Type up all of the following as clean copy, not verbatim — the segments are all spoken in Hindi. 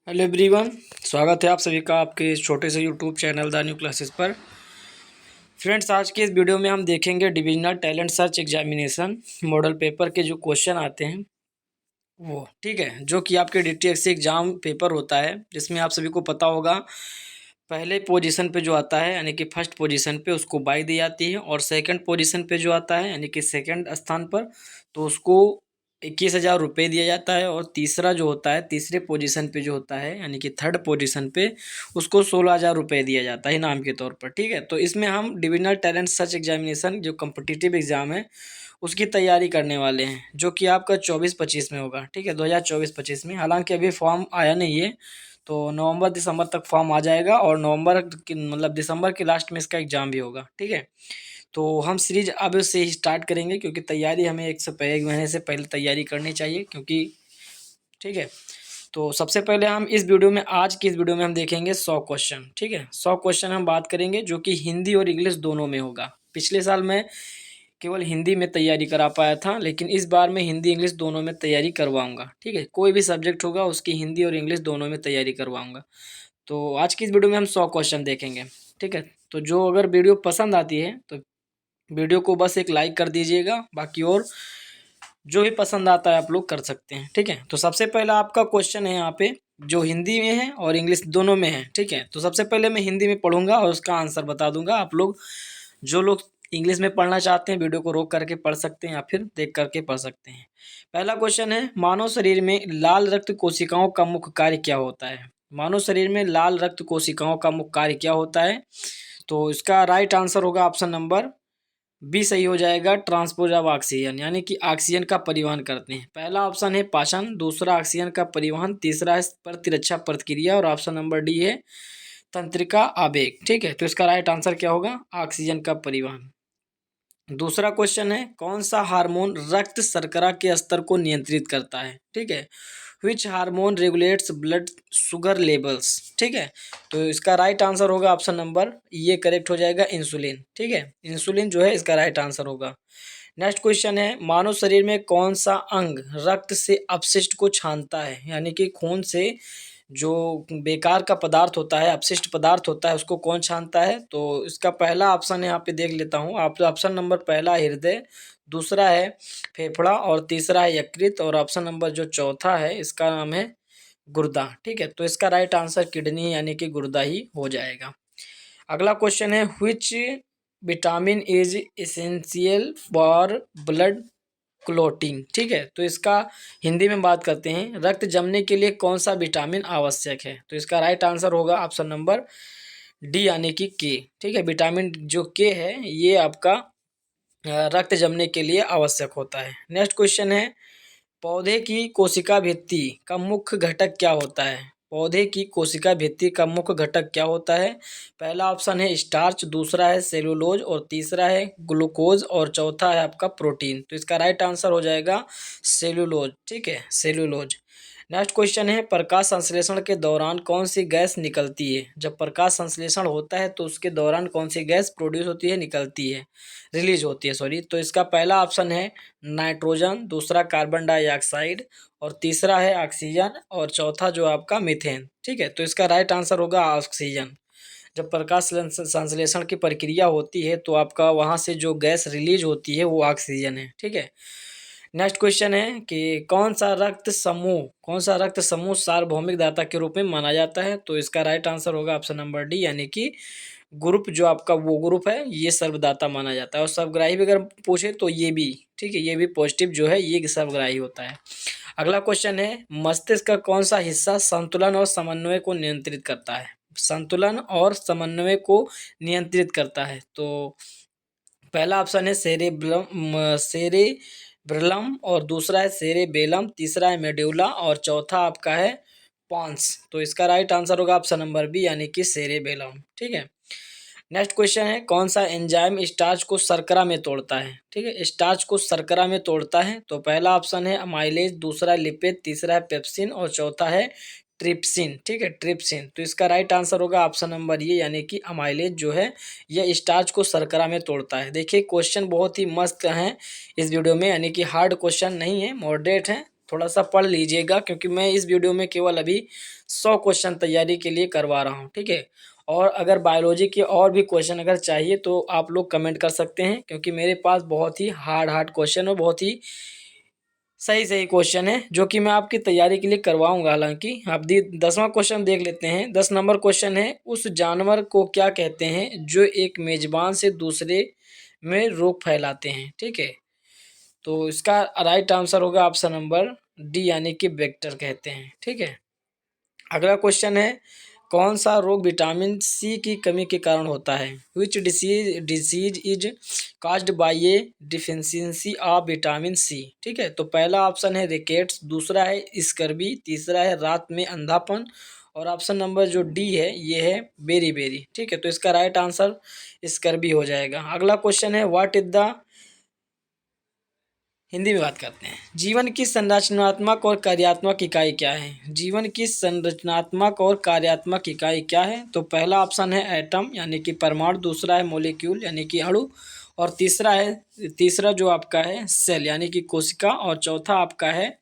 Hello everyone. स्वागत है आप सभी का आपके इस छोटे से YouTube channel the new classes पर। फ्रेंड्स, आज के इस वीडियो में हम देखेंगे divisional talent search examination model paper के जो क्वेश्चन आते हैं वो, ठीक है, जो कि आपके डीटीएससी एग्जाम पेपर होता है, जिसमें आप सभी को पता होगा पहले पोजीशन पे जो आता है यानी कि फर्स्ट पोजीशन पे उसको बाई दी जाती है, और सेकंड पोजीशन पे जो आता है यानी कि सेकंड स्थान पर तो उसको 21,000 रुपये दिया जाता है, और तीसरा जो होता है तीसरे पोजीशन पे जो होता है यानी कि थर्ड पोजीशन पे उसको 16,000 रुपये दिया जाता है इनाम के तौर पर। ठीक है, तो इसमें हम डिविजनल टैलेंट सर्च एग्जामिनेशन जो कम्पिटिटिव एग्जाम है उसकी तैयारी करने वाले हैं, जो कि आपका 24-25 में होगा। ठीक है, 2024-25 में। हालांकि अभी फॉर्म आया नहीं है, तो नवंबर दिसंबर तक फॉर्म आ जाएगा, और नवंबर की मतलब दिसंबर के लास्ट में इसका एग्ज़ाम भी होगा। ठीक है, तो हम सीरीज अब से ही स्टार्ट करेंगे, क्योंकि तैयारी हमें एक महीने से पहले तैयारी करनी चाहिए, क्योंकि ठीक है। तो सबसे पहले हम इस वीडियो में, आज की इस वीडियो में हम देखेंगे 100 क्वेश्चन। ठीक है, 100 क्वेश्चन हम बात करेंगे, जो कि हिंदी और इंग्लिश दोनों में होगा। पिछले साल मैं केवल हिंदी में तैयारी करा पाया था, लेकिन इस बार मैं हिंदी इंग्लिश दोनों में तैयारी करवाऊंगा। ठीक है, कोई भी सब्जेक्ट होगा उसकी हिंदी और इंग्लिश दोनों में तैयारी करवाऊंगा। तो आज की इस वीडियो में हम 100 क्वेश्चन देखेंगे। ठीक है, तो जो अगर वीडियो पसंद आती है तो वीडियो को बस एक लाइक कर दीजिएगा, बाकी और जो भी पसंद आता है आप लोग कर सकते हैं। ठीक है, तो सबसे पहला आपका क्वेश्चन है यहाँ पे, जो हिंदी में है और इंग्लिश दोनों में है। ठीक है, तो सबसे पहले मैं हिंदी में पढ़ूंगा और उसका आंसर बता दूंगा। आप लोग जो लोग इंग्लिश में पढ़ना चाहते हैं वीडियो को रोक करके पढ़ सकते हैं, या फिर देख करके पढ़ सकते हैं। पहला क्वेश्चन है, मानव शरीर में लाल रक्त कोशिकाओं का मुख्य कार्य क्या होता है? मानव शरीर में लाल रक्त कोशिकाओं का मुख्य कार्य क्या होता है? तो इसका राइट आंसर होगा ऑप्शन नंबर बी, सही हो जाएगा, ट्रांसपोर्ट ऑफ ऑक्सीजन, यानी कि ऑक्सीजन का परिवहन करते हैं। पहला ऑप्शन है पाचन, दूसरा ऑक्सीजन का परिवहन, तीसरा है प्रतिरक्षा प्रतिक्रिया, और ऑप्शन नंबर डी है तंत्रिका आवेग। ठीक है, तो इसका राइट आंसर क्या होगा? ऑक्सीजन का परिवहन। दूसरा क्वेश्चन है, कौन सा हार्मोन रक्त शर्करा के स्तर को नियंत्रित करता है? ठीक है, which hormone regulates blood sugar levels? ठीक है, तो इसका राइट आंसर होगा ऑप्शन नंबर, ये करेक्ट हो जाएगा, इंसुलिन। ठीक है, इंसुलिन जो है इसका राइट आंसर होगा। नेक्स्ट क्वेश्चन है, मानव शरीर में कौन सा अंग रक्त से अपशिष्ट को छानता है? यानी कि खून से जो बेकार का पदार्थ होता है, अपशिष्ट पदार्थ होता है, उसको कौन छानता है? तो इसका पहला ऑप्शन यहाँ पे देख लेता हूँ। आप ऑप्शन नंबर पहला हृदय, दूसरा है फेफड़ा, और तीसरा है यकृत, और ऑप्शन नंबर जो चौथा है इसका नाम है गुर्दा। ठीक है, तो इसका राइट आंसर किडनी यानी कि गुर्दा ही हो जाएगा। अगला क्वेश्चन है, which vitamin is essential for blood clotting? ठीक है, तो इसका हिंदी में बात करते हैं, रक्त जमने के लिए कौन सा विटामिन आवश्यक है? तो इसका राइट आंसर होगा ऑप्शन नंबर डी, यानी कि के। ठीक है, विटामिन जो के है ये आपका रक्त जमने के लिए आवश्यक होता है। नेक्स्ट क्वेश्चन है, पौधे की कोशिका भित्ति का मुख्य घटक क्या होता है? पौधे की कोशिका भित्ति का मुख्य घटक क्या होता है? पहला ऑप्शन है स्टार्च, दूसरा है सेलुलोज, और तीसरा है ग्लूकोज, और चौथा है आपका प्रोटीन। तो इसका राइट आंसर हो जाएगा सेलुलोज। ठीक है, सेलुलोज। नेक्स्ट क्वेश्चन है, प्रकाश संश्लेषण के दौरान कौन सी गैस निकलती है? जब प्रकाश संश्लेषण होता है तो उसके दौरान कौन सी गैस प्रोड्यूस होती है, निकलती है, रिलीज होती है, सॉरी। तो इसका पहला ऑप्शन है नाइट्रोजन, दूसरा कार्बन डाइऑक्साइड, और तीसरा है ऑक्सीजन, और चौथा जो आपका मीथेन। ठीक है, तो इसका राइट आंसर होगा ऑक्सीजन। जब प्रकाश संश्लेषण की प्रक्रिया होती है तो आपका वहाँ से जो गैस रिलीज होती है वो ऑक्सीजन है। ठीक है, नेक्स्ट क्वेश्चन है कि कौन सा रक्त समूह सार्वभौमिक दाता के रूप में माना जाता है? तो इसका राइट आंसर होगा ऑप्शन नंबर डी, यानी कि ग्रुप जो आपका वो ग्रुप है ये सर्वदाता माना जाता है। और सर्वग्राही भी अगर पूछे तो ये भी, ठीक है, ये भी पॉजिटिव जो है ये सर्वग्राही होता है। अगला क्वेश्चन है, मस्तिष्क का कौन सा हिस्सा संतुलन और समन्वय को नियंत्रित करता है? संतुलन और समन्वय को नियंत्रित करता है। तो पहला ऑप्शन है सेरेब्रलम, और दूसरा है सेरेबेलम, तीसरा है मेड्यूला, और चौथा आपका है पॉन्स। तो इसका राइट आंसर होगा ऑप्शन नंबर बी, यानी कि सेरेबेलम। ठीक है, नेक्स्ट क्वेश्चन है, कौन सा एंजाइम स्टार्च को शर्करा में तोड़ता है? ठीक है, स्टार्च को शर्करा में तोड़ता है। तो पहला ऑप्शन है अमाइलेज, दूसरा लिपेज, तीसरा है पेप्सिन, और चौथा है ट्रिप्सिन। ठीक है, ट्रिप्सिन। तो इसका राइट आंसर होगा ऑप्शन नंबर ये, यानी कि अमाइलेज जो है यह स्टार्च को शर्करा में तोड़ता है। देखिए क्वेश्चन बहुत ही मस्त हैं इस वीडियो में, यानी कि हार्ड क्वेश्चन नहीं है, मॉडरेट है, थोड़ा सा पढ़ लीजिएगा, क्योंकि मैं इस वीडियो में केवल अभी 100 क्वेश्चन तैयारी के लिए करवा रहा हूँ, ठीक है। और अगर बायोलॉजी के और भी क्वेश्चन अगर चाहिए तो आप लोग कमेंट कर सकते हैं, क्योंकि मेरे पास बहुत ही हार्ड हार्ड क्वेश्चन और बहुत ही सही सही क्वेश्चन है जो कि मैं आपकी तैयारी के लिए करवाऊंगा। हालांकि आप 10वां क्वेश्चन देख लेते हैं। 10 नंबर क्वेश्चन है, उस जानवर को क्या कहते हैं जो एक मेजबान से दूसरे में रोग फैलाते हैं, ठीक है। तो इसका राइट आंसर होगा ऑप्शन नंबर डी, यानी कि वेक्टर कहते हैं, ठीक है। अगला क्वेश्चन है, कौन सा रोग विटामिन सी की कमी के कारण होता है? Which disease is caused by a deficiency of vitamin C, ठीक है। तो पहला ऑप्शन है रिकेट्स, दूसरा है स्कर्वी, तीसरा है रात में अंधापन, और ऑप्शन नंबर जो डी है ये है बेरी बेरी, ठीक है। तो इसका राइट आंसर स्कर्वी हो जाएगा। अगला क्वेश्चन है, व्हाट इज द, हिंदी में बात करते हैं, जीवन की संरचनात्मक और कार्यात्मक इकाई क्या है? जीवन की संरचनात्मक और कार्यात्मक इकाई क्या है? तो पहला ऑप्शन है एटम यानी कि परमाणु, दूसरा है मोलिक्यूल यानी कि अणु, और तीसरा जो आपका है सेल यानी कि कोशिका, और चौथा आपका है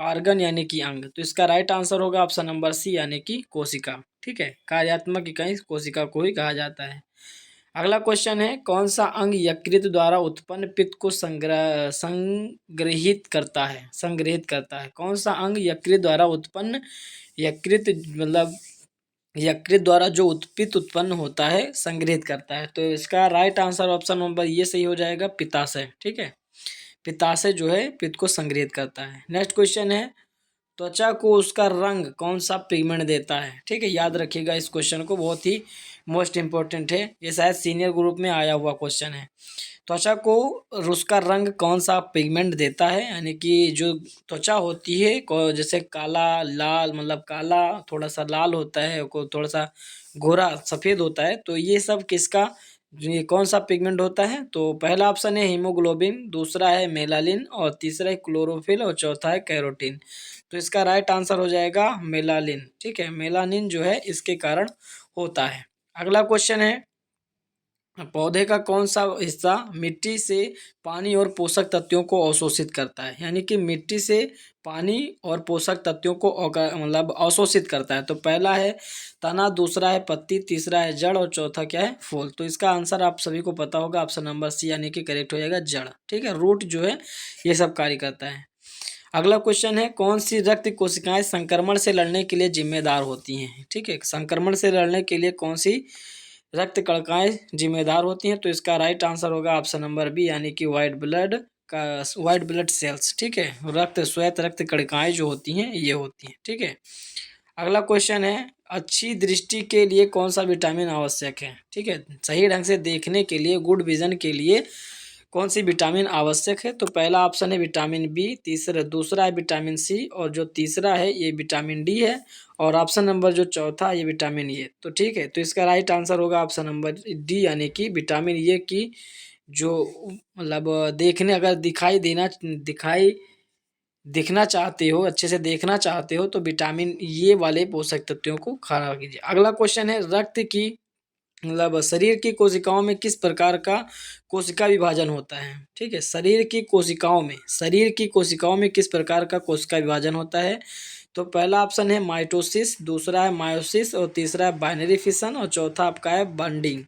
ऑर्गन यानी कि अंग। तो इसका राइट आंसर होगा ऑप्शन नंबर सी यानी कि कोशिका, ठीक है। कार्यात्मक इकाई कोशिका को ही कहा जाता है। अगला क्वेश्चन है, कौन सा अंग यकृत द्वारा उत्पन्न पित्त को संग्रहित करता है? कौन सा अंग यकृत द्वारा उत्पन्न, यकृत मतलब यकृत द्वारा जो पित्त उत्पन्न होता है संग्रहित करता है? तो इसका राइट आंसर ऑप्शन नंबर ये सही हो जाएगा, पित्ताशय, ठीक है। पित्ताशय जो है पित्त को संग्रहित करता है। नेक्स्ट क्वेश्चन है, त्वचा को उसका रंग कौन सा पिगमेंट देता है? ठीक है, याद रखिएगा इस क्वेश्चन को, बहुत ही मोस्ट इंपॉर्टेंट है, ये शायद सीनियर ग्रुप में आया हुआ क्वेश्चन है। त्वचा को उसका रंग कौन सा पिगमेंट देता है, यानी कि जो त्वचा होती है जैसे काला लाल, मतलब काला थोड़ा सा लाल होता है, थोड़ा सा गोरा सफ़ेद होता है, तो ये सब किसका, ये कौन सा पिगमेंट होता है? तो पहला ऑप्शन है हीमोग्लोबिन, दूसरा है मेलानिन, और तीसरा है क्लोरोफिल, और चौथा है कैरोटीन। तो इसका राइट आंसर हो जाएगा मेलानिन, ठीक है। मेलानिन जो है इसके कारण होता है। अगला क्वेश्चन है, पौधे का कौन सा हिस्सा मिट्टी से पानी और पोषक तत्वों को अवशोषित करता है? यानी कि मिट्टी से पानी और पोषक तत्वों को मतलब अवशोषित करता है। तो पहला है तना, दूसरा है पत्ती, तीसरा है जड़, और चौथा क्या है, फूल। तो इसका आंसर आप सभी को पता होगा, ऑप्शन नंबर सी यानी कि करेक्ट हो जाएगा जड़, ठीक है। रूट जो है ये सब कार्य करता है। अगला क्वेश्चन है, कौन सी रक्त कोशिकाएं संक्रमण से लड़ने के लिए जिम्मेदार होती हैं? ठीक है, संक्रमण से लड़ने के लिए कौन सी रक्त कणिकाएं जिम्मेदार होती हैं? तो इसका राइट आंसर होगा ऑप्शन नंबर बी यानी कि व्हाइट ब्लड सेल्स, ठीक है। श्वेत रक्त कणिकाएं जो होती हैं ये होती हैं, ठीक है। अगला क्वेश्चन है, अच्छी दृष्टि के लिए कौन सा विटामिन आवश्यक है? ठीक है, सही ढंग से देखने के लिए, गुड विजन के लिए कौन सी विटामिन आवश्यक है? तो पहला ऑप्शन है विटामिन बी, दूसरा है विटामिन सी, और जो तीसरा है ये विटामिन डी है, और ऑप्शन नंबर जो चौथा ये विटामिन ए। तो ठीक है, तो इसका राइट आंसर होगा ऑप्शन नंबर डी यानी कि विटामिन ए की जो मतलब देखने, अगर दिखना चाहते हो, अच्छे से देखना चाहते हो, तो विटामिन ए वाले पोषक तत्वों को खाना कीजिए। अगला क्वेश्चन है, रक्त की मतलब शरीर की कोशिकाओं में किस प्रकार का कोशिका विभाजन होता है? ठीक है, शरीर की कोशिकाओं में किस प्रकार का कोशिका विभाजन होता है? तो पहला ऑप्शन है माइटोसिस, दूसरा है मायोसिस, और तीसरा है बाइनरी फिशन, और चौथा आपका है बंडिंग,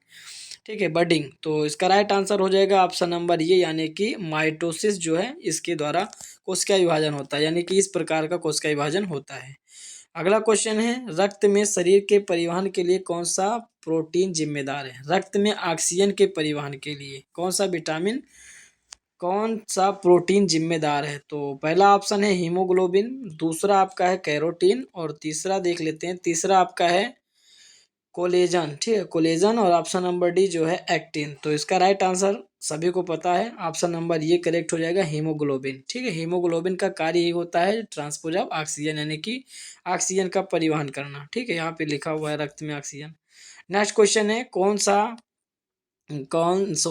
ठीक है, बडिंग। तो इसका राइट आंसर हो जाएगा ऑप्शन नंबर ये यानी कि माइटोसिस जो है इसके द्वारा कोशिका विभाजन होता है, यानी कि इस प्रकार का कोशिका विभाजन होता है। अगला क्वेश्चन है, रक्त में शरीर के परिवहन के लिए कौन सा प्रोटीन जिम्मेदार है? रक्त में ऑक्सीजन के परिवहन के लिए कौन सा प्रोटीन जिम्मेदार है? तो पहला ऑप्शन है हीमोग्लोबिन, दूसरा आपका है कैरोटीन, और तीसरा देख लेते हैं, तीसरा आपका है कोलेजन, ठीक है, कोलेजन, और ऑप्शन नंबर डी जो है एक्टिन। तो इसका राइट आंसर सभी को पता है, ऑप्शन नंबर ये करेक्ट हो जाएगा हीमोग्लोबिन, ठीक है। हीमोग्लोबिन का कार्य यही होता है ट्रांसपोर्ट ऑफ ऑक्सीजन, यानी कि ऑक्सीजन का परिवहन करना, ठीक है, यहाँ पे लिखा हुआ है रक्त में ऑक्सीजन। नेक्स्ट क्वेश्चन है,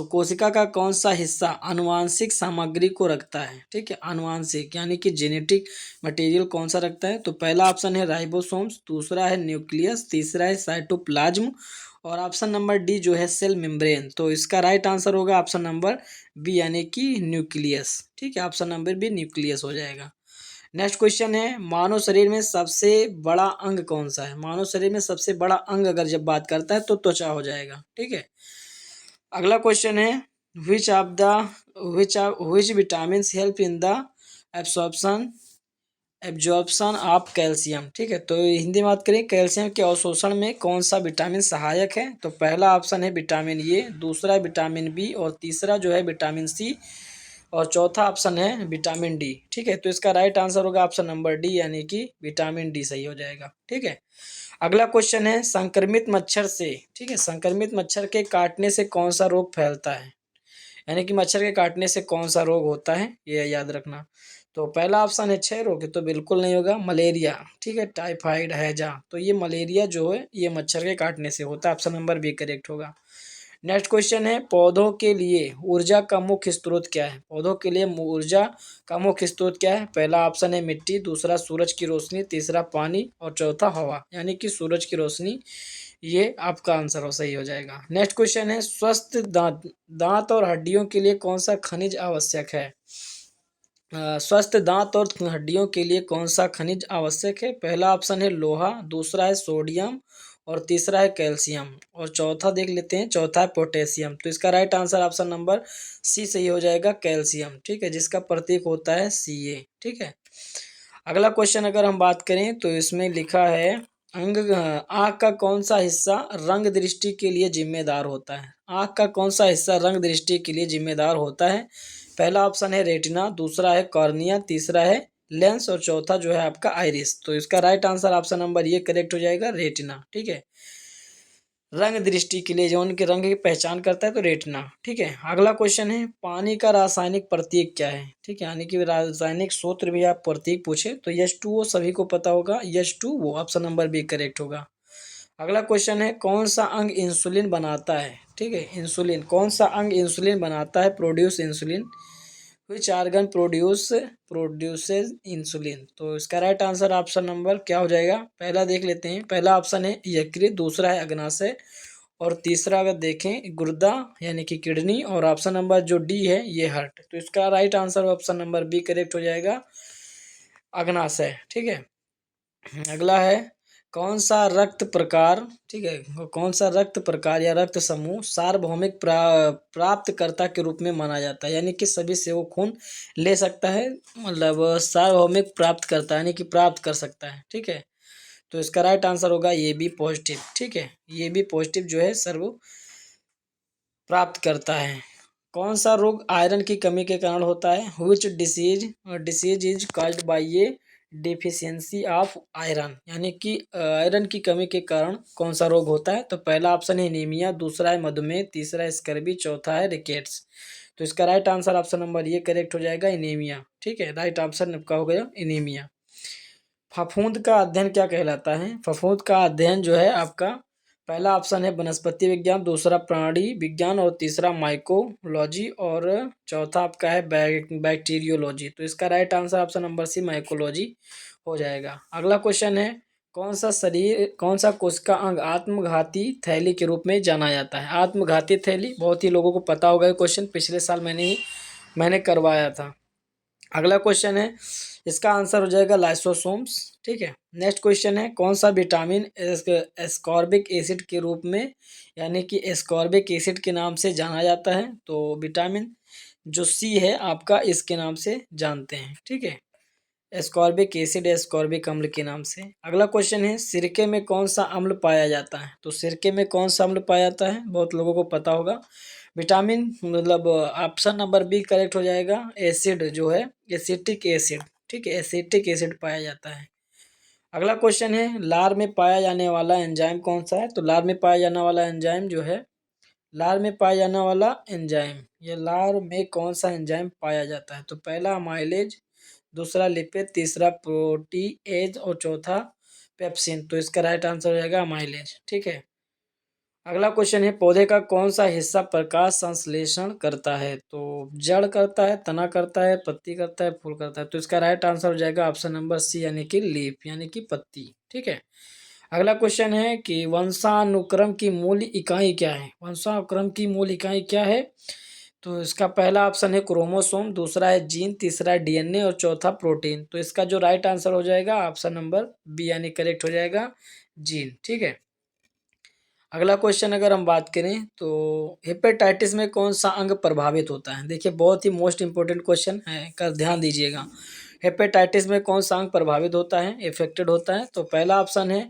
कोशिका का कौन सा हिस्सा आनुवांशिक सामग्री को रखता है? ठीक है, आनुवांशिक यानी कि जेनेटिक मटेरियल कौन सा रखता है? तो पहला ऑप्शन है राइबोसोम्स, दूसरा है न्यूक्लियस, तीसरा है साइटोप्लाज्म, और ऑप्शन नंबर डी जो है सेल मेम्ब्रेन। तो इसका राइट आंसर होगा ऑप्शन नंबर बी यानी कि न्यूक्लियस, ठीक है, ऑप्शन नंबर बी न्यूक्लियस हो जाएगा। नेक्स्ट क्वेश्चन है, मानव शरीर में सबसे बड़ा अंग कौन सा है? मानव शरीर में सबसे बड़ा अंग अगर जब बात करता है तो त्वचा हो जाएगा। ठीक है। अगला क्वेश्चन है, which of the which vitamin help in the absorption absorption of calcium. ठीक है, तो हिंदी में बात करें, कैल्शियम के अवशोषण में कौन सा विटामिन सहायक है? तो पहला ऑप्शन है विटामिन ए, दूसरा है विटामिन बी, और तीसरा जो है विटामिन सी, और चौथा ऑप्शन है विटामिन डी। ठीक है, तो इसका राइट आंसर होगा ऑप्शन नंबर डी, यानी कि विटामिन डी सही हो जाएगा। ठीक है। अगला क्वेश्चन है, संक्रमित मच्छर से, ठीक है, संक्रमित मच्छर के काटने से कौन सा रोग फैलता है? यानी कि मच्छर के काटने से कौन सा रोग होता है, ये याद रखना। तो पहला ऑप्शन है क्षय रोग, तो बिल्कुल नहीं होगा। मलेरिया, ठीक है, टाइफाइड, हैजा, तो ये मलेरिया जो है ये मच्छर के काटने से होता है। ऑप्शन नंबर बी करेक्ट होगा। नेक्स्ट क्वेश्चन है, पौधों के लिए ऊर्जा का मुख्य स्रोत क्या है? पौधों के लिए ऊर्जा का मुख्य स्रोत क्या है? पहला ऑप्शन है मिट्टी, दूसरा सूरज की रोशनी, तीसरा पानी, और चौथा हवा, यानी कि सूरज की रोशनी, ये आपका आंसर हो सही हो जाएगा। नेक्स्ट क्वेश्चन है, स्वस्थ दांत दांत और हड्डियों के लिए कौन सा खनिज आवश्यक है? स्वस्थ दांत और हड्डियों के लिए कौन सा खनिज आवश्यक है? पहला ऑप्शन है लोहा, दूसरा है सोडियम, और तीसरा है कैल्शियम, और चौथा देख लेते हैं, चौथा है पोटेशियम। तो इसका right answer option number C सही हो जाएगा, कैल्शियम। ठीक है, जिसका प्रतीक होता है Ca। ठीक है। अगला क्वेश्चन अगर हम बात करें तो इसमें लिखा है, आँख का कौन सा हिस्सा रंग दृष्टि के लिए जिम्मेदार होता है? आँख का कौन सा हिस्सा रंग दृष्टि के लिए जिम्मेदार होता है? पहला ऑप्शन है रेटिना, दूसरा है कॉर्निया, तीसरा है लेंस, और चौथा जो है आपका आइरिस। तो इसका राइट आंसर ऑप्शन नंबर ये करेक्ट हो जाएगा, रेटिना। ठीक है, रंग दृष्टि के लिए जो उनके रंग की पहचान करता है तो रेटिना। ठीक है। अगला क्वेश्चन है, पानी का रासायनिक प्रतीक क्या है? ठीक है, यानी कि रासायनिक सूत्र भी आप प्रतीक पूछे तो H2O सभी को पता होगा, H2O, option number B correct होगा। अगला क्वेश्चन है, कौन सा अंग इंसुलिन बनाता है? ठीक है, इंसुलिन, कौन सा अंग इंसुलिन बनाता है, प्रोड्यूस इंसुलिन? विच आर्गन प्रोड्यूसेस इंसुलिन? तो इसका राइट आंसर ऑप्शन नंबर क्या हो जाएगा? पहला देख लेते हैं, पहला ऑप्शन है यकृत, दूसरा है अग्नाशय, और तीसरा अगर देखें गुर्दा यानी कि किडनी, और ऑप्शन नंबर जो डी है ये हार्ट। तो इसका right answer option number B correct हो जाएगा, अग्नाशय। ठीक है। अगला है, कौन सा रक्त प्रकार, ठीक है, कौन सा रक्त प्रकार या रक्त समूह सार्वभौमिक प्राप्तकर्ता के रूप में माना जाता है? यानी कि सभी से वो खून ले सकता है, मतलब सार्वभौमिक प्राप्तकर्ता यानी कि प्राप्त कर सकता है। ठीक है, तो इसका राइट आंसर होगा ये बी पॉजिटिव। ठीक है, ये बी पॉजिटिव जो है सर्व प्राप्त करता है। कौन सा रोग आयरन की कमी के कारण होता है? Which disease is caused by a deficiency of iron, यानी कि आयरन की कमी के कारण कौन सा रोग होता है? तो पहला ऑप्शन है एनीमिया, दूसरा है मधुमेह, तीसरा है स्कर्वी, चौथा है रिकेट्स। तो इसका राइट आंसर ऑप्शन नंबर ये करेक्ट हो जाएगा, एनीमिया। ठीक है, राइट आंसर आपका हो गया एनीमिया। फफूंद का अध्ययन क्या कहलाता है? फफूंद का अध्ययन जो है आपका, पहला ऑप्शन है वनस्पति विज्ञान, दूसरा प्राणी विज्ञान, और तीसरा माइकोलॉजी, और चौथा आपका है बैक्टीरियोलॉजी। तो इसका right answer option number C mycology हो जाएगा। अगला क्वेश्चन है, कौन सा कोशिका अंग आत्मघाती थैली के रूप में जाना जाता है? आत्मघाती थैली बहुत ही लोगों को पता होगा, ये क्वेश्चन पिछले साल मैंने करवाया था। अगला क्वेश्चन है, इसका आंसर हो जाएगा लाइसोसोम्स। ठीक है। नेक्स्ट क्वेश्चन है, कौन सा विटामिन एस्कॉर्बिक एसिड के रूप में, यानी कि एस्कॉर्बिक एसिड के नाम से जाना जाता है? तो विटामिन जो सी है आपका, इसके नाम से जानते हैं। ठीक है, एस्कॉर्बिक एसिड, एस्कॉर्बिक अम्ल के नाम से। अगला क्वेश्चन है, सिरके में कौन सा अम्ल पाया जाता है? तो सिरके में कौन सा अम्ल पाया जाता है, बहुत लोगों को पता होगा, विटामिन, मतलब ऑप्शन नंबर बी करेक्ट हो जाएगा, एसिड जो है एसिटिक एसिड। ठीक है, एसिटिक एसिड पाया जाता है। अगला क्वेश्चन है, लार में पाया जाने वाला एंजाइम कौन सा है? तो लार में पाया जाने वाला एंजाइम जो है, लार में पाया जाने वाला एंजाइम, ये लार में कौन सा एंजाइम पाया जाता है? तो पहला अमाइलेज, दूसरा लिपिड, तीसरा प्रोटीएज, और चौथा पेप्सिन। तो इसका राइट आंसर हो जाएगा अमाइलेज। ठीक है। अगला क्वेश्चन है, पौधे का कौन सा हिस्सा प्रकाश संश्लेषण करता है? तो जड़ करता है, तना करता है, पत्ती करता है, फूल करता है। तो इसका राइट आंसर हो जाएगा ऑप्शन नंबर सी, यानी कि लीफ, यानी कि पत्ती। ठीक है। अगला क्वेश्चन है कि वंशानुक्रम की मूल इकाई क्या है? वंशानुक्रम की मूल इकाई क्या है? तो इसका पहला ऑप्शन है क्रोमोसोम, दूसरा है जीन, तीसरा है डीएनए और चौथा प्रोटीन। तो इसका जो राइट आंसर हो जाएगा ऑप्शन नंबर बी यानी करेक्ट हो जाएगा जीन। ठीक है। अगला क्वेश्चन अगर हम बात करें तो हेपेटाइटिस में कौन सा अंग प्रभावित होता है। देखिए बहुत ही मोस्ट इंपॉर्टेंट क्वेश्चन है, कर ध्यान दीजिएगा। हेपेटाइटिस में कौन सा अंग प्रभावित होता है, इफेक्टेड होता है। तो पहला ऑप्शन है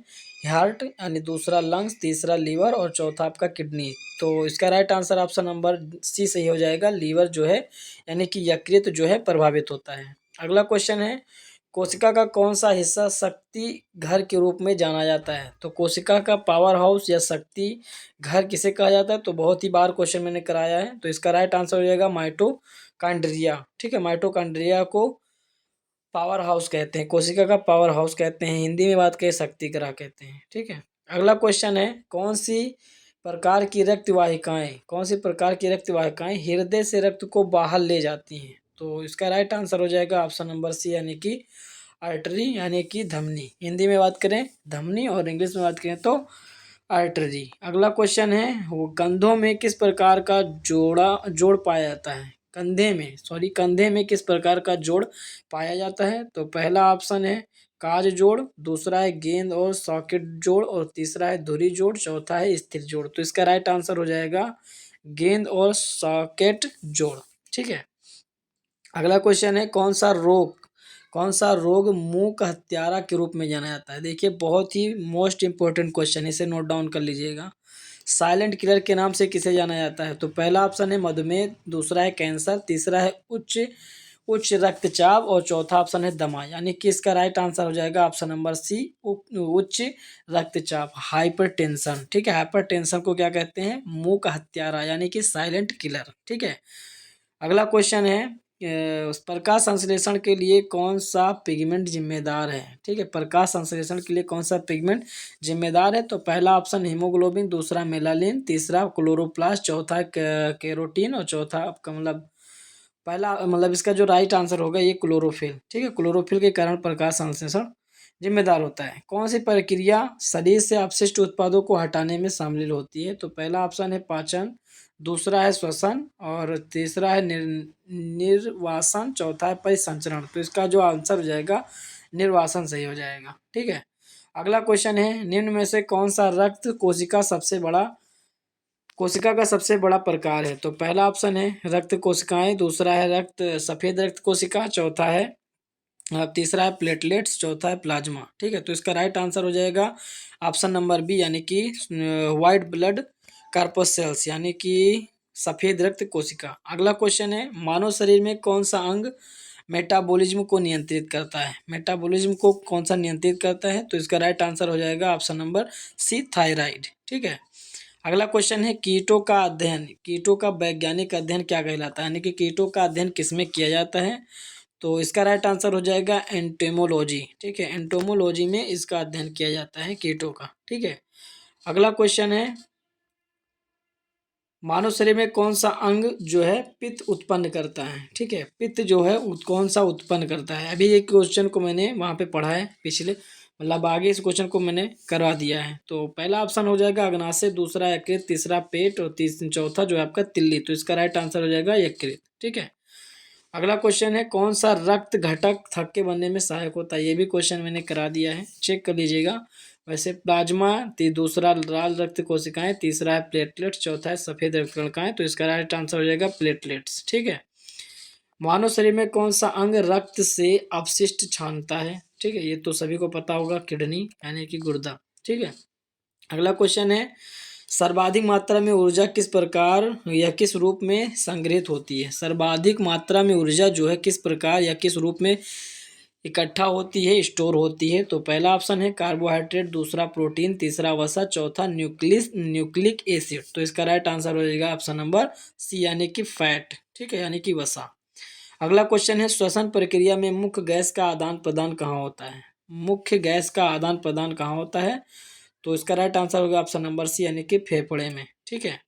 हार्ट, यानी दूसरा लंग्स, तीसरा लीवर और चौथा आपका किडनी। तो इसका right answer option number C सही हो जाएगा, लीवर जो है यानी कि यकृत जो है प्रभावित होता है। अगला क्वेश्चन है कोशिका का कौन सा हिस्सा शक्ति घर के रूप में जाना जाता है। तो कोशिका का पावर हाउस या शक्ति घर किसे कहा जाता है। तो बहुत ही बार क्वेश्चन मैंने कराया है। तो इसका राइट आंसर हो जाएगा माइटोकांड्रिया। ठीक है, माइटोकांड्रिया को पावर हाउस कहते हैं, कोशिका का पावर हाउस कहते हैं, हिंदी में बात करें शक्ति ग्रह कहते हैं। ठीक है। अगला क्वेश्चन है कौन सी प्रकार की रक्त वाहिकाएं हृदय से रक्त को बाहर ले जाती हैं। तो इसका राइट आंसर हो जाएगा ऑप्शन नंबर सी यानी कि आर्टरी यानी कि धमनी। हिंदी में बात करें धमनी और इंग्लिश में बात करें तो आर्टरी। अगला क्वेश्चन है वो कंधों में किस प्रकार का जोड़ पाया जाता है। कंधे में किस प्रकार का जोड़ पाया जाता है। तो पहला ऑप्शन है काज जोड़, दूसरा है गेंद और सॉकेट जोड़ और तीसरा है धुरी जोड़, चौथा है स्थिर जोड़। तो इसका राइट आंसर हो जाएगा गेंद और सॉकेट जोड़। ठीक है। अगला क्वेश्चन है कौन सा रोग मुंह का हत्यारा के रूप में जाना जाता है। देखिए बहुत ही मोस्ट इंपॉर्टेंट क्वेश्चन, इसे नोट डाउन कर लीजिएगा। साइलेंट किलर के नाम से किसे जाना जाता है। तो पहला ऑप्शन है मधुमेह, दूसरा है कैंसर, तीसरा है उच्च रक्तचाप और चौथा ऑप्शन है दमा। यानी कि इसका राइट आंसर हो जाएगा ऑप्शन नंबर सी उच्च रक्तचाप, हाइपरटेंशन। ठीक है, हाइपरटेंशन को क्या कहते हैं, मुंह का हत्यारा यानी कि साइलेंट किलर। ठीक है। अगला क्वेश्चन है प्रकाश संश्लेषण के लिए कौन सा पिगमेंट जिम्मेदार है। ठीक है, प्रकाश संश्लेषण के लिए कौन सा पिगमेंट जिम्मेदार है। तो पहला ऑप्शन हीमोग्लोबिन, दूसरा मेलानिन, तीसरा क्लोरोप्लास्ट, चौथा कैरोटीन और चौथा आपका इसका जो राइट आंसर होगा ये क्लोरोफिल। ठीक है, क्लोरोफिल के कारण प्रकाश संश्लेषण जिम्मेदार होता है। कौन सी प्रक्रिया शरीर से अपशिष्ट उत्पादों को हटाने में शामिल होती है। तो पहला ऑप्शन है पाचन, दूसरा है श्वसन और तीसरा है निर्वासन, चौथा है परिसंचरण। तो इसका जो आंसर हो जाएगा निर्वासन सही हो जाएगा। ठीक है। अगला क्वेश्चन है निम्न में से कौन सा रक्त कोशिका का सबसे बड़ा प्रकार है। तो पहला ऑप्शन है रक्त कोशिकाएं, दूसरा है सफेद रक्त कोशिका, चौथा है तीसरा है प्लेटलेट्स, चौथा है प्लाज्मा। ठीक है। तो इसका राइट आंसर हो जाएगा ऑप्शन नंबर बी यानी कि व्हाइट ब्लड कार्पसेल्स यानी कि सफेद रक्त कोशिका। अगला क्वेश्चन है मानव शरीर में कौन सा अंग मेटाबॉलिज्म को नियंत्रित करता है। मेटाबॉलिज्म को कौन सा नियंत्रित करता है। तो इसका राइट आंसर हो जाएगा ऑप्शन नंबर सी थायराइड। ठीक है। अगला क्वेश्चन है कीटों का वैज्ञानिक अध्ययन क्या कहलाता है, यानी कि कीटों का अध्ययन किसमें किया जाता है। तो इसका राइट आंसर हो जाएगा एंटोमोलॉजी। ठीक है, एंटोमोलॉजी में इसका अध्ययन किया जाता है कीटों का। ठीक है। अगला क्वेश्चन है मानव शरीर में कौन सा अंग जो है पित्त उत्पन्न करता है। ठीक है, पित्त जो है कौन सा उत्पन्न करता है। अभी एक क्वेश्चन को मैंने वहाँ पे पढ़ा है पिछले, आगे इस क्वेश्चन को मैंने करवा दिया है। तो पहला ऑप्शन हो जाएगा अग्नाशय, दूसरा यकृत, तीसरा पेट और चौथा जो है आपका तिल्ली। तो इसका राइट आंसर हो जाएगा यकृत। ठीक है। अगला क्वेश्चन है कौन सा रक्त घटक थक्के बनने में सहायक होता है। ये भी क्वेश्चन मैंने करा दिया है, चेक कर लीजिएगा। वैसे प्लाज्मा, दूसरा लाल रक्त कोशिकाएं, तीसरा है प्लेटलेट्स, चौथा है सफेद रक्त कणिकाएं। तो इसका राइट आंसर हो जाएगा प्लेटलेट्स। ठीक है। मानव शरीर में कौन सा अंग रक्त से अपशिष्ट छानता है। ठीक है, ये तो सभी को पता होगा, किडनी यानी कि गुर्दा। ठीक है। अगला क्वेश्चन है सर्वाधिक मात्रा में ऊर्जा किस प्रकार या किस रूप में संग्रहित होती है। सर्वाधिक मात्रा में ऊर्जा जो है किस प्रकार या किस रूप में इकट्ठा होती है, स्टोर होती है। तो पहला ऑप्शन है कार्बोहाइड्रेट, दूसरा प्रोटीन, तीसरा वसा, चौथा न्यूक्लिक एसिड। तो इसका राइट आंसर हो जाएगा ऑप्शन नंबर सी यानी कि फैट। ठीक है, यानी कि वसा। अगला क्वेश्चन है श्वसन प्रक्रिया में मुख्य गैस का आदान प्रदान कहाँ होता है। मुख्य गैस का आदान प्रदान कहाँ होता है। तो इसका राइट आंसर होगा ऑप्शन नंबर सी यानी कि फेफड़े में। ठीक है।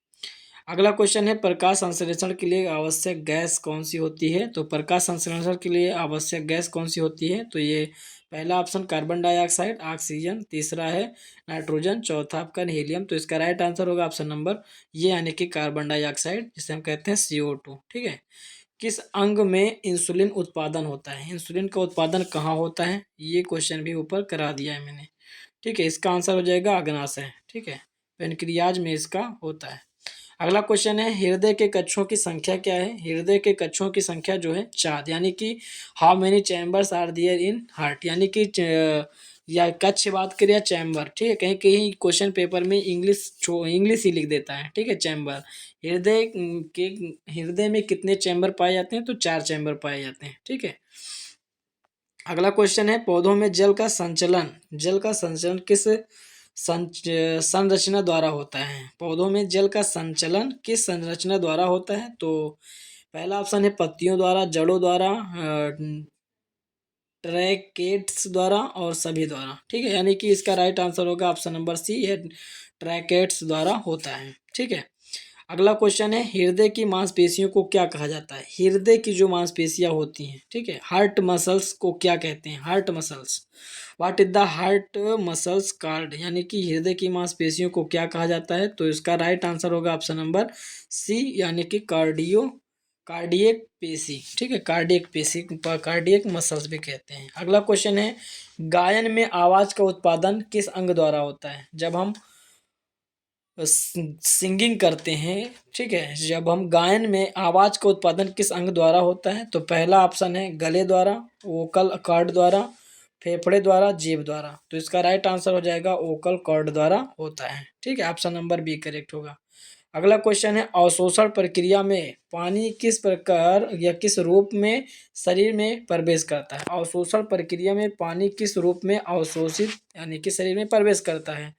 अगला क्वेश्चन है प्रकाश संश्लेषण के लिए आवश्यक गैस कौन सी होती है। तो प्रकाश संश्लेषण के लिए आवश्यक गैस कौन सी होती है, तो ये पहला ऑप्शन कार्बन डाइऑक्साइड, ऑक्सीजन, तीसरा है नाइट्रोजन, चौथा आपका हीलियम। तो इसका राइट आंसर होगा ऑप्शन नंबर ये, यानी कि कार्बन डाइऑक्साइड, जिसे हम कहते हैं CO2। ठीक है। किस अंग में इंसुलिन उत्पादन होता है, इंसुलिन का उत्पादन कहाँ होता है, ये क्वेश्चन भी ऊपर करा दिया है मैंने। ठीक है, इसका आंसर हो जाएगा अग्नाशय। ठीक है, पेनक्रियाज में इसका होता है। अगला क्वेश्चन है हृदय के कक्षों की संख्या क्या है। हृदय के कक्षों की संख्या जो है 4, यानी कि how many chambers are there in heart, यानी कि या कक्ष बात करें या चैम्बर। ठीक है, कहीं कहीं क्वेश्चन पेपर में इंग्लिश ही लिख देता है। ठीक है, चैम्बर। हृदय के हृदय में कितने चैम्बर पाए जाते हैं, तो 4 चैम्बर पाए जाते हैं। ठीक है। अगला क्वेश्चन है पौधों में जल का संचलन किस संरचना द्वारा होता है। पौधों में जल का संचलन किस संरचना द्वारा होता है, तो पहला ऑप्शन है पत्तियों द्वारा, जड़ों द्वारा, ट्रैकेट्स द्वारा और सभी द्वारा। ठीक है, यानी कि इसका राइट आंसर होगा ऑप्शन नंबर सी, ये ट्रैकेट्स द्वारा होता है। ठीक है। अगला क्वेश्चन है हृदय की मांसपेशियों को क्या कहा जाता है। हृदय की जो मांसपेशियां होती हैं, ठीक है, हार्ट मसल्स को क्या कहते हैं, heart muscles. What is the heart muscles called, यानी कि हृदय की मांसपेशियों को क्या कहा जाता है, तो इसका राइट आंसर होगा ऑप्शन नंबर सी, यानी कि कार्डियक पेशी। ठीक है, कार्डियक पेशी, कार्डियक मसल्स भी कहते हैं। अगला क्वेश्चन है गायन में आवाज का उत्पादन किस अंग द्वारा होता है। जब हम सिंगिंग करते हैं, ठीक है, जब हम गायन में आवाज का उत्पादन किस अंग द्वारा होता है, तो पहला ऑप्शन है गले द्वारा, वोकल कॉर्ड द्वारा, फेफड़े द्वारा, जीभ द्वारा। तो इसका राइट आंसर हो जाएगा वोकल कॉर्ड द्वारा होता है। ठीक है, ऑप्शन नंबर बी करेक्ट होगा। अगला क्वेश्चन है अवशोषण प्रक्रिया में पानी किस प्रकार या किस रूप में शरीर में प्रवेश करता है। अवशोषण प्रक्रिया में पानी किस रूप में अवशोषित यानी कि शरीर में प्रवेश करता है।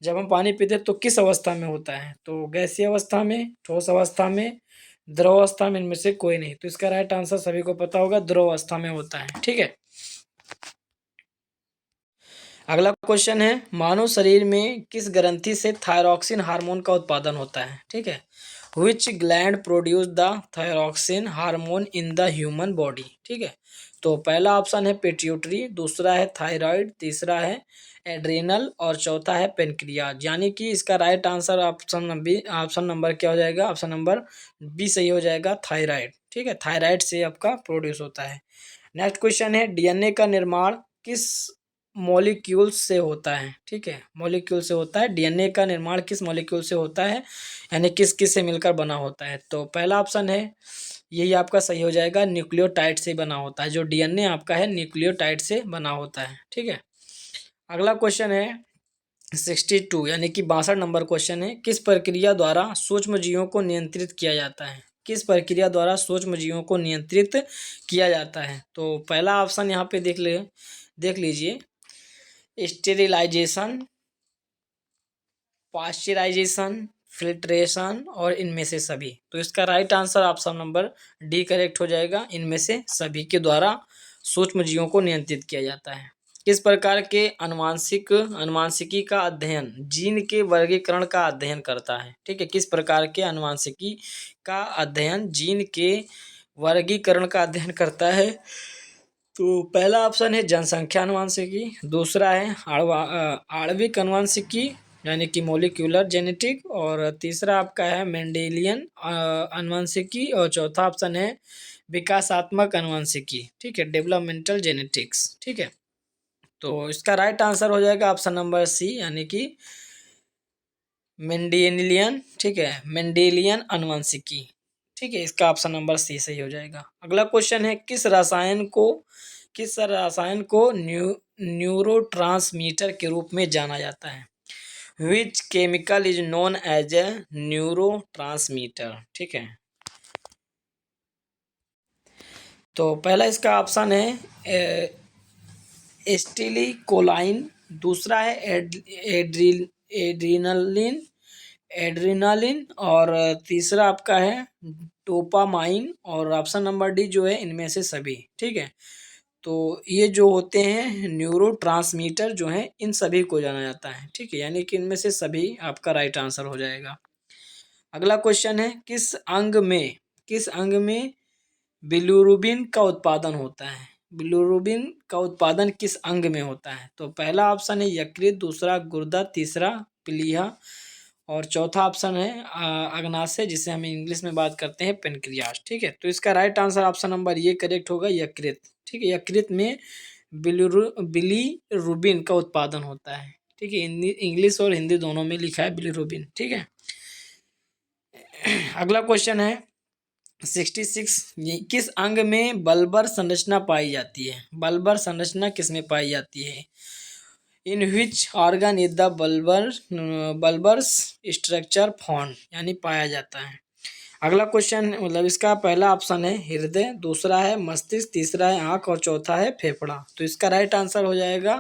जब हम पानी पीते हैं तो किस अवस्था में होता है, तो गैसीय अवस्था में, ठोस अवस्था में, द्रव अवस्था में, इनमें से कोई नहीं। तो इसका राइट आंसर सभी को पता होगा, द्रव अवस्था में होता है। ठीक है। अगला क्वेश्चन है मानव शरीर में किस ग्रंथि से थायरॉक्सिन हार्मोन का उत्पादन होता है। ठीक है, विच gland produce the thyroxine hormone in the human body. ठीक है, तो पहला ऑप्शन है पिट्यूटरी, दूसरा है थायराइड, तीसरा है एड्रेनल और चौथा है पेनक्रियाज। यानी कि इसका राइट आंसर ऑप्शन नंबर क्या हो जाएगा, ऑप्शन नंबर बी सही हो जाएगा, थायराइड। ठीक है, थायराइड से आपका प्रोड्यूस होता है। नेक्स्ट क्वेश्चन है डीएनए का निर्माण किस मॉलिक्यूल से होता है। ठीक है, मॉलिक्यूल से होता है, डीएनए का निर्माण किस मॉलिक्यूल से होता है, यानी किस किस से मिलकर बना होता है। तो पहला ऑप्शन है यही आपका सही हो जाएगा, न्यूक्लियोटाइड से बना होता है। जो डीएनए आपका है न्यूक्लियोटाइड से बना होता है। ठीक है। अगला क्वेश्चन है 62 यानी कि 62 नंबर क्वेश्चन है किस प्रक्रिया द्वारा सूक्ष्म जीवों को नियंत्रित किया जाता है। किस प्रक्रिया द्वारा सूक्ष्म जीवों को नियंत्रित किया जाता है, तो पहला ऑप्शन यहाँ पे देख लीजिए, स्टेरिलाइजेशन, पाश्चराइजेशन, फिल्ट्रेशन और इनमें से सभी। तो इसका right answer option number D correct हो जाएगा, इनमें से सभी के द्वारा सूक्ष्म जीवों को नियंत्रित किया जाता है। किस प्रकार के अनुवांशिकी का अध्ययन जीन के वर्गीकरण का अध्ययन करता है। ठीक है, किस प्रकार के अनुवांशिकी का अध्ययन जीन के वर्गीकरण का अध्ययन करता है, तो पहला ऑप्शन है जनसंख्या अनुवांशिकी, दूसरा है आणविक अनुवांशिकी यानी कि मोलिक्यूलर जेनेटिक, और तीसरा आपका है मेंडेलियन अनुवांशिकी, और चौथा ऑप्शन है विकासात्मक अनुवांशिकी। ठीक है, डेवलपमेंटल जेनेटिक्स। ठीक है, तो इसका राइट आंसर हो जाएगा ऑप्शन नंबर सी, यानी कि मेंडेलियन। ठीक है, मेंडेलियन अनुवांशिकी। ठीक है, इसका ऑप्शन नंबर सी सही हो जाएगा। अगला क्वेश्चन है किस रसायन को न्यूरोट्रांसमीटर के रूप में जाना जाता है। Which chemical is known as a neurotransmitter. ठीक है, तो पहला इसका ऑप्शन है एस्टिलिकोलाइन, दूसरा है एड्रीनलिन एड्रीनालिन, और तीसरा आपका है डोपामाइन, और ऑप्शन नंबर डी जो है इनमें से सभी। ठीक है, तो ये जो होते हैं न्यूरोट्रांसमीटर जो हैं इन सभी को जाना जाता है। ठीक है, यानी कि इनमें से सभी आपका राइट आंसर हो जाएगा। अगला क्वेश्चन है किस अंग में बिलिरुबिन का उत्पादन होता है? बिलिरुबिन का उत्पादन किस अंग में होता है? तो पहला ऑप्शन है यकृत, दूसरा गुर्दा, तीसरा प्लीहा और चौथा ऑप्शन है अग्नाशय, जिसे हम इंग्लिश में बात करते हैं पेनक्रियास। ठीक है, तो इसका राइट आंसर ऑप्शन नंबर ये करेक्ट होगा, यकृत। ठीक है, यकृत में बिलिरुबिन का उत्पादन होता है। ठीक है, इंग्लिश और हिंदी दोनों में लिखा है बिलिरुबिन। ठीक है, अगला क्वेश्चन है 66, किस अंग में बल्बर संरचना पाई जाती है? बल्बर संरचना किस में पाई जाती है? In which organ is the bulbous structure found, यानी पाया जाता है। अगला क्वेश्चन मतलब इसका पहला ऑप्शन है हृदय, दूसरा है मस्तिष्क, तीसरा है आंख और चौथा है फेफड़ा। तो इसका राइट आंसर हो जाएगा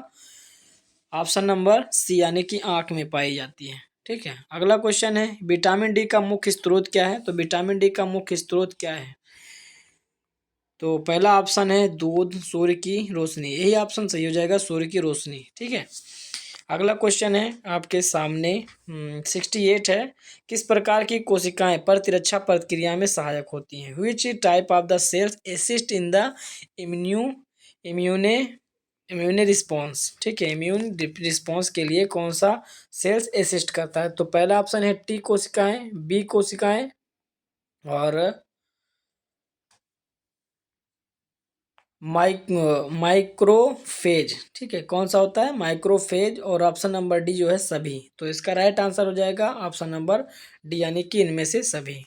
ऑप्शन नंबर सी, यानी कि आंख में पाई जाती है। ठीक है, अगला क्वेश्चन है विटामिन डी का मुख्य स्रोत क्या है? तो विटामिन डी का मुख्य स्रोत क्या है? तो पहला ऑप्शन है दूध, सूर्य की रोशनी। यही ऑप्शन सही हो जाएगा, सूर्य की रोशनी। ठीक है, अगला क्वेश्चन है आपके सामने 68 है, किस प्रकार की कोशिकाएं प्रतिरक्षा प्रक्रिया में सहायक होती हैं? Which type of the cells assist in the immune immune response. ठीक है, इम्यून रिस्पॉन्स के लिए कौन सा सेल्स असिस्ट करता है? तो पहला ऑप्शन है टी कोशिकाएं, बी कोशिकाएं और माइक्रोफेज। ठीक है, कौन सा होता है? माइक्रोफेज। और ऑप्शन नंबर डी जो है सभी। तो इसका राइट आंसर हो जाएगा ऑप्शन नंबर डी, यानी कि इनमें से सभी।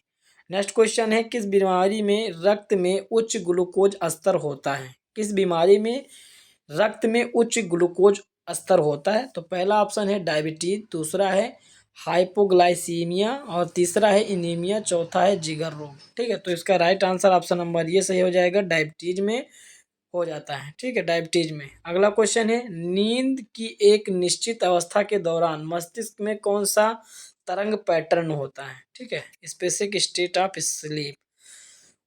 नेक्स्ट क्वेश्चन है किस बीमारी में रक्त में उच्च ग्लूकोज स्तर होता है? किस बीमारी में रक्त में उच्च ग्लूकोज स्तर होता है? तो पहला ऑप्शन है डायबिटीज, दूसरा है हाइपोग्लाइसीमिया और तीसरा है एनीमिया, चौथा है जिगर रोग। ठीक है, तो इसका राइट आंसर ऑप्शन नंबर ये सही हो जाएगा, डायबिटीज में हो जाता है। ठीक है, डायबिटीज में। अगला क्वेश्चन है नींद की एक निश्चित अवस्था के दौरान मस्तिष्क में कौन सा तरंग पैटर्न होता है? ठीक है, specific state of sleep.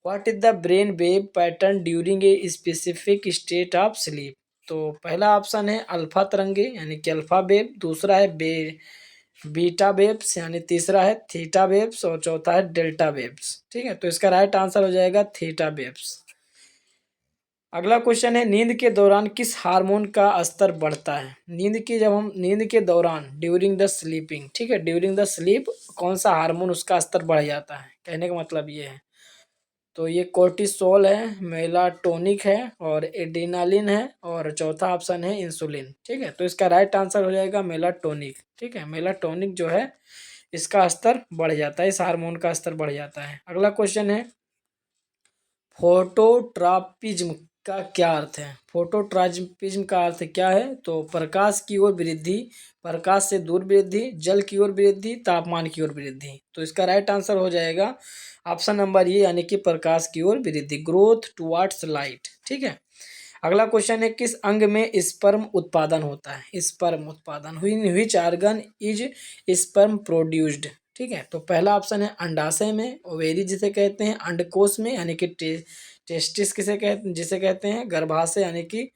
What is the brain wave pattern during a specific state of sleep? तो पहला ऑप्शन है अल्फा तरंगे, यानी कि अल्फा वेव, दूसरा है बीटा वेव्स, यानी तीसरा है थीटा वेव्स और चौथा है डेल्टा वेव्स। ठीक है, तो इसका राइट आंसर हो जाएगा थीटा वेव्स। अगला क्वेश्चन है नींद के दौरान किस हार्मोन का स्तर बढ़ता है? जब हम नींद के दौरान ड्यूरिंग द स्लीपिंग, ठीक है, ड्यूरिंग द स्लीप कौन सा हार्मोन उसका स्तर बढ़ जाता है? कहने का मतलब ये है, तो ये कोर्टिसोल है, मेलाटोनिक है और एड्रेनालिन है और चौथा ऑप्शन है इंसुलिन। ठीक है, तो इसका राइट आंसर हो जाएगा मेलाटोनिक। ठीक है, मेलाटोनिक जो है इसका स्तर बढ़ जाता है, इस हार्मोन का स्तर बढ़ जाता है। अगला क्वेश्चन है फोटोट्रॉपिज्म का क्या अर्थ है? फोटोट्रॉपिज्म का अर्थ क्या है? तो प्रकाश की ओर वृद्धि, प्रकाश से दूर वृद्धि, जल की ओर वृद्धि, तापमान की ओर वृद्धि। तो इसका राइट आंसर हो जाएगा ऑप्शन नंबर ये, यानी कि प्रकाश की ओर वृद्धि, ग्रोथ टुवर्ड्स लाइट। ठीक है, अगला क्वेश्चन है किस अंग में स्पर्म उत्पादन होता है? स्पर्म उत्पादन which organ is sperm produced? ठीक है, तो पहला ऑप्शन है अंडाशय में, ओवेरी जिसे कहते हैं, अंडकोश में यानी कि टेस्टिस जिसे कहते हैं, गर्भाशय यानी कि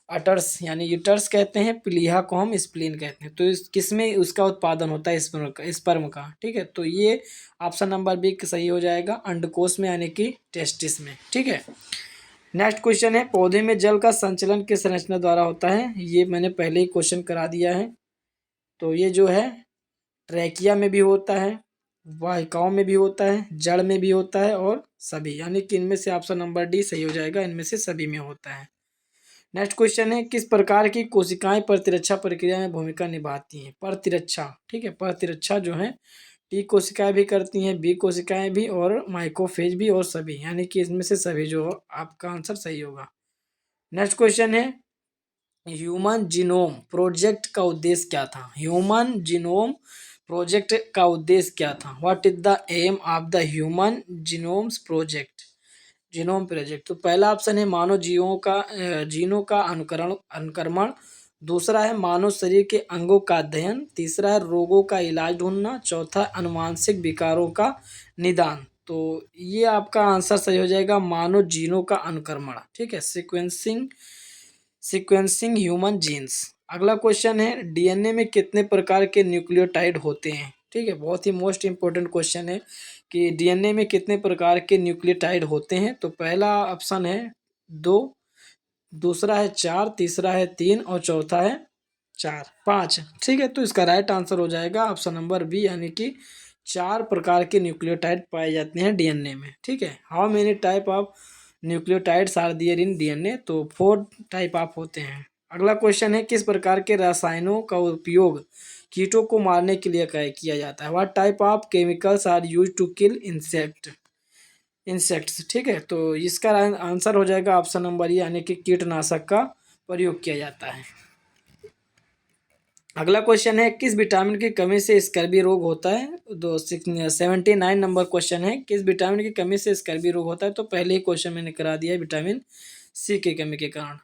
अटर्स यानी यूटर्स कहते हैं, प्लीहा को हम स्प्लीन कहते हैं। तो इस किसमें उसका उत्पादन होता है स्पर्म का? ठीक है, तो ये ऑप्शन नंबर बी सही हो जाएगा, अंडकोश में यानी कि टेस्टिस में। ठीक है, नेक्स्ट क्वेश्चन है पौधे में जल का संचलन किस संरचना द्वारा होता है? ये मैंने पहले ही क्वेश्चन करा दिया है। तो ये जो है ट्रैकिया में भी होता है, वाहिकाओं में भी होता है, जड़ में भी होता है और सभी, यानी कि इनमें से ऑप्शन नंबर डी सही हो जाएगा, इनमें से सभी में होता है। नेक्स्ट क्वेश्चन है किस प्रकार की कोशिकाएं प्रतिरक्षा प्रक्रिया में भूमिका निभाती हैं? प्रतिरक्षा, ठीक है, प्रतिरक्षा जो है टी कोशिकाएं भी करती हैं, बी कोशिकाएं भी और माइक्रोफेज भी और सभी, यानी कि इसमें से सभी जो आपका आंसर सही होगा। नेक्स्ट क्वेश्चन है ह्यूमन जीनोम प्रोजेक्ट का उद्देश्य क्या था? ह्यूमन जीनोम प्रोजेक्ट का उद्देश्य क्या था? What is the aim of the human genomes project? Genome project, तो पहला ऑप्शन है मानव जीनों का अनुकरण, दूसरा है मानव शरीर के अंगों का अध्ययन, तीसरा है रोगों का इलाज ढूंढना, चौथा अनुवांशिक विकारों का निदान। तो ये आपका आंसर सही हो जाएगा, मानव जीनों का अनुक्रमण। ठीक है, सीक्वेंसिंग ह्यूमन जीन्स। अगला क्वेश्चन है डीएनए में कितने प्रकार के न्यूक्लियोटाइड होते हैं? ठीक है, बहुत ही मोस्ट इम्पोर्टेंट क्वेश्चन है कि डीएनए में कितने प्रकार के न्यूक्लियोटाइड होते हैं। तो पहला ऑप्शन है 2, दूसरा है 4, तीसरा है 3 और चौथा है 5। ठीक है, तो इसका राइट आंसर हो जाएगा ऑप्शन नंबर बी, यानी कि 4 प्रकार के न्यूक्लियोटाइड पाए जाते हैं डीएनए में। ठीक है, how many type of nucleotides are there in DNA, तो 4 टाइप ऑफ होते हैं। अगला क्वेश्चन है किस प्रकार के रसायनों का उपयोग कीटों को मारने के लिए किया जाता है। What type of chemicals are use to kill insects. ठीक है, तो इसका आंसर हो जाएगा ऑप्शन नंबर यानी कि कीटनाशक का प्रयोग किया जाता है। अगला क्वेश्चन है किस विटामिन की कमी से स्कर्वी रोग होता है। 79 नंबर क्वेश्चन है किस विटामिन की कमी से स्कर्वी रोग होता है। तो पहले ही क्वेश्चन मैंने करा दिया है, विटामिन सी की कमी के कारण।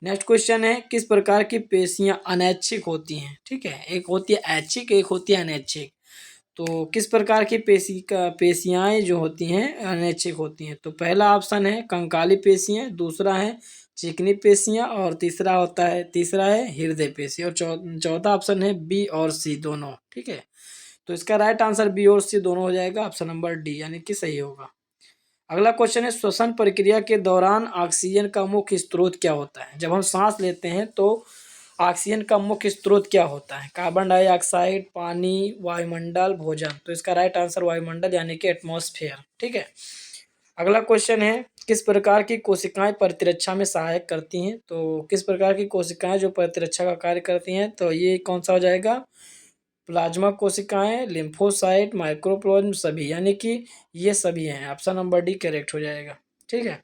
नेक्स्ट क्वेश्चन है किस प्रकार की पेशियां अनैच्छिक होती हैं। ठीक है, एक होती है ऐच्छिक, एक होती है अनैच्छिक। तो किस प्रकार की पेशियाएं जो होती हैं अनैच्छिक होती हैं। तो पहला ऑप्शन है कंकाली पेशियां, दूसरा है चिकनी पेशियां और तीसरा है हृदय पेशी और चौथा ऑप्शन है बी और सी दोनों। ठीक है, तो इसका राइट आंसर बी और सी दोनों हो जाएगा, ऑप्शन नंबर डी यानी कि सही होगा। अगला क्वेश्चन है श्वसन प्रक्रिया के दौरान ऑक्सीजन का मुख्य स्रोत क्या होता है। जब हम सांस लेते हैं तो ऑक्सीजन का मुख्य स्रोत क्या होता है। कार्बन डाइऑक्साइड, पानी, वायुमंडल, भोजन। तो इसका राइट आंसर वायुमंडल यानी कि एटमॉस्फेयर। ठीक है, अगला क्वेश्चन है किस प्रकार की कोशिकाएं प्रतिरक्षा में सहायक करती हैं। तो किस प्रकार की कोशिकाएं जो प्रतिरक्षा का कार्य करती हैं, तो ये कौन सा हो जाएगा, प्लाज्मा कोशिकाएं, लिम्फोसाइट, माइक्रोप्लाज्म, सभी, यानी कि ये सभी हैं। ऑप्शन नंबर डी करेक्ट हो जाएगा। ठीक है,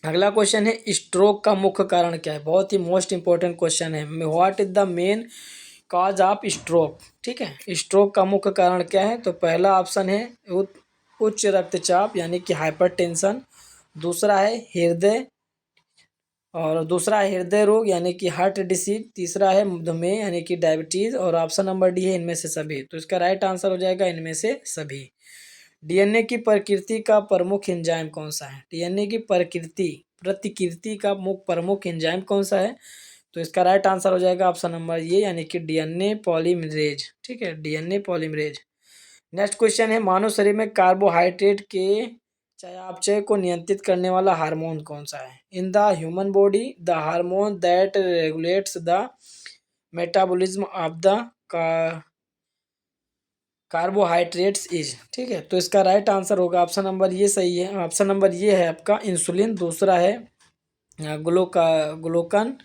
अगला क्वेश्चन है स्ट्रोक का मुख्य कारण क्या है। बहुत ही मोस्ट इंपॉर्टेंट क्वेश्चन है, what is the main cause of stroke. ठीक है, स्ट्रोक का मुख्य कारण क्या है। तो पहला ऑप्शन है उच्च रक्तचाप यानी कि हाइपरटेंशन, दूसरा है हृदय रोग यानी कि हार्ट डिसीज, तीसरा है मधुमेह यानी कि डायबिटीज और ऑप्शन नंबर डी है इनमें से सभी। तो इसका राइट आंसर हो जाएगा इनमें से सभी। डीएनए की प्रकृति का प्रमुख एंजाइम कौन सा है। डीएनए की प्रतिकृति का प्रमुख एंजाइम कौन सा है। तो इसका राइट आंसर हो जाएगा ऑप्शन नंबर ये यानी कि डीएनए पॉलीमरेज। ठीक है, डीएनए पॉलीमरेज। नेक्स्ट क्वेश्चन है मानव शरीर में कार्बोहाइड्रेट के चयापचय को नियंत्रित करने वाला हार्मोन कौन सा है। In the human body the hormone that regulates the metabolism of the carbohydrates is. ठीक है, तो इसका राइट आंसर होगा ऑप्शन नंबर ये सही है। ऑप्शन नंबर ये है आपका इंसुलिन, दूसरा है ग्लूकन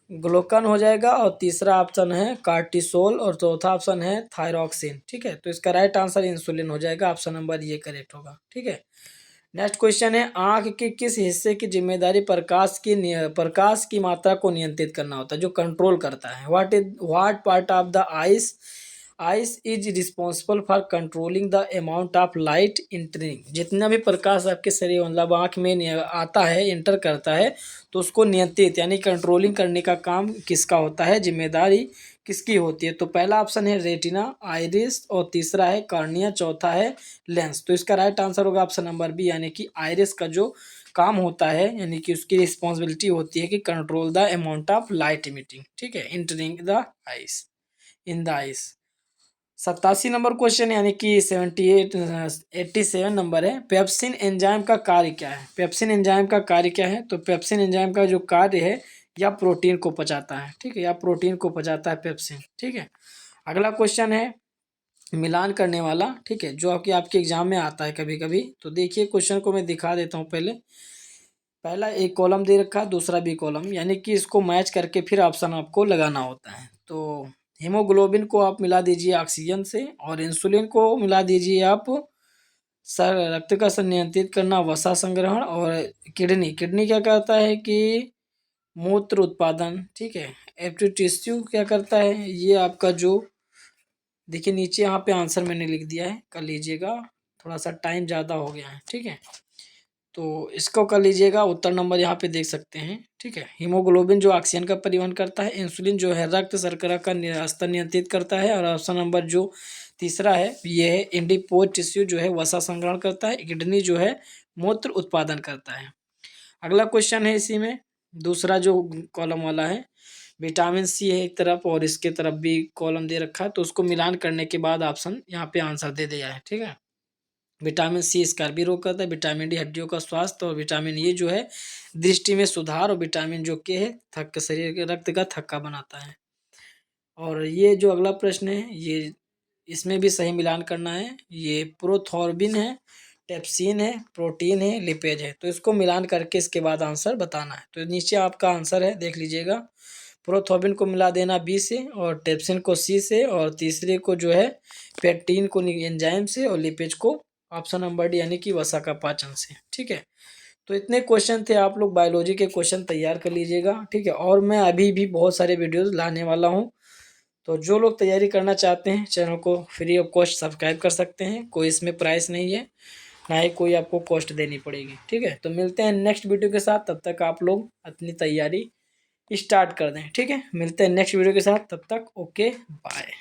ग्लूकन हो जाएगा और तीसरा ऑप्शन है कार्टिसोल और चौथा ऑप्शन है थायरॉक्सिन। ठीक है, तो इसका राइट आंसर इंसुलिन हो जाएगा, ऑप्शन नंबर ये करेक्ट होगा। ठीक है, नेक्स्ट क्वेश्चन है आंख के किस हिस्से की जिम्मेदारी प्रकाश की मात्रा को नियंत्रित करना होता है, जो कंट्रोल करता है। What part of the eyes is responsible for controlling the amount of light entering. जितना भी प्रकाश आपके शरीर मतलब आँख में आता है, इंटर करता है, तो उसको नियंत्रित यानी कंट्रोलिंग करने का काम किसका होता है, जिम्मेदारी किसकी होती है। तो पहला ऑप्शन है रेटिना, आइरिस और तीसरा है कॉर्निया, चौथा है लेंस। तो इसका राइट आंसर होगा ऑप्शन नंबर बी यानी कि आइरिस का जो काम होता है यानी कि उसकी रिस्पॉन्सिबिलिटी होती है कि control the amount of light emitting. ठीक है, entering the eyes in the eyes. 87 नंबर क्वेश्चन यानी कि 87 नंबर है पेप्सिन एंजाइम का कार्य क्या है। पेप्सिन एंजाइम का कार्य क्या है। तो पेप्सिन एंजाइम का जो कार्य है या प्रोटीन को पचाता है। ठीक है, या प्रोटीन को पचाता है पेप्सिन। ठीक है, अगला क्वेश्चन है मिलान करने वाला। ठीक है, जो आपके एग्जाम में आता है कभी कभी। तो देखिए क्वेश्चन को मैं दिखा देता हूँ। पहला एक कॉलम दे रखा है, दूसरा बी कॉलम, यानी कि इसको मैच करके फिर ऑप्शन आपको लगाना होता है। तो हीमोग्लोबिन को आप मिला दीजिए ऑक्सीजन से और इंसुलिन को मिला दीजिए आप सर रक्त का नियंत्रित करना, वसा संग्रहण और किडनी क्या करता है कि मूत्र उत्पादन। ठीक है, एप्टिट्यूड क्या करता है, ये आपका जो देखिए नीचे यहाँ पे आंसर मैंने लिख दिया है, कर लीजिएगा, थोड़ा सा टाइम ज़्यादा हो गया है। ठीक है, तो इसको कर लीजिएगा, उत्तर नंबर यहाँ पे देख सकते हैं। ठीक है, हीमोग्लोबिन जो ऑक्सीजन का परिवहन करता है, इंसुलिन जो है रक्त शर्करा का स्तर नियंत्रित करता है और ऑप्शन नंबर जो तीसरा है ये है एडिपोज टिश्यू जो है वसा संग्रहण करता है, किडनी जो है मूत्र उत्पादन करता है। अगला क्वेश्चन है इसी में दूसरा जो कॉलम वाला है विटामिन सी है एक तरफ और इसके तरफ भी कॉलम दे रखा है, तो उसको मिलान करने के बाद ऑप्शन यहाँ पे आंसर दे दिया है। ठीक है, विटामिन सी स्कर्वी रोग करता है, विटामिन डी हड्डियों का स्वास्थ्य, और विटामिन ए जो है दृष्टि में सुधार, और विटामिन जो के है थक शरीर के रक्त का थक्का बनाता है। और ये जो अगला प्रश्न है ये इसमें भी सही मिलान करना है। ये प्रोथॉर्बिन है, टेप्सिन है, प्रोटीन है, लिपेज है, तो इसको मिलान करके इसके बाद आंसर बताना है। तो नीचे आपका आंसर है, देख लीजिएगा। प्रोथॉर्बिन को मिला देना बी से, और टेप्सिन को सी से, और तीसरे को जो है पेक्टिन को एंजाइम से, और लिपेज को ऑप्शन नंबर डी यानी कि वसा का पाचन से। ठीक है, तो इतने क्वेश्चन थे, आप लोग बायोलॉजी के क्वेश्चन तैयार कर लीजिएगा। ठीक है, और मैं अभी भी बहुत सारे वीडियोस लाने वाला हूँ, तो जो लोग तैयारी करना चाहते हैं चैनल को फ्री ऑफ कॉस्ट सब्सक्राइब कर सकते हैं। कोई इसमें प्राइस नहीं है, ना ही कोई आपको कॉस्ट देनी पड़ेगी। ठीक है, तो मिलते हैं नेक्स्ट वीडियो के साथ, तब तक आप लोग अपनी तैयारी स्टार्ट कर दें। ठीक है, मिलते हैं नेक्स्ट वीडियो के साथ, तब तक ओके बाय।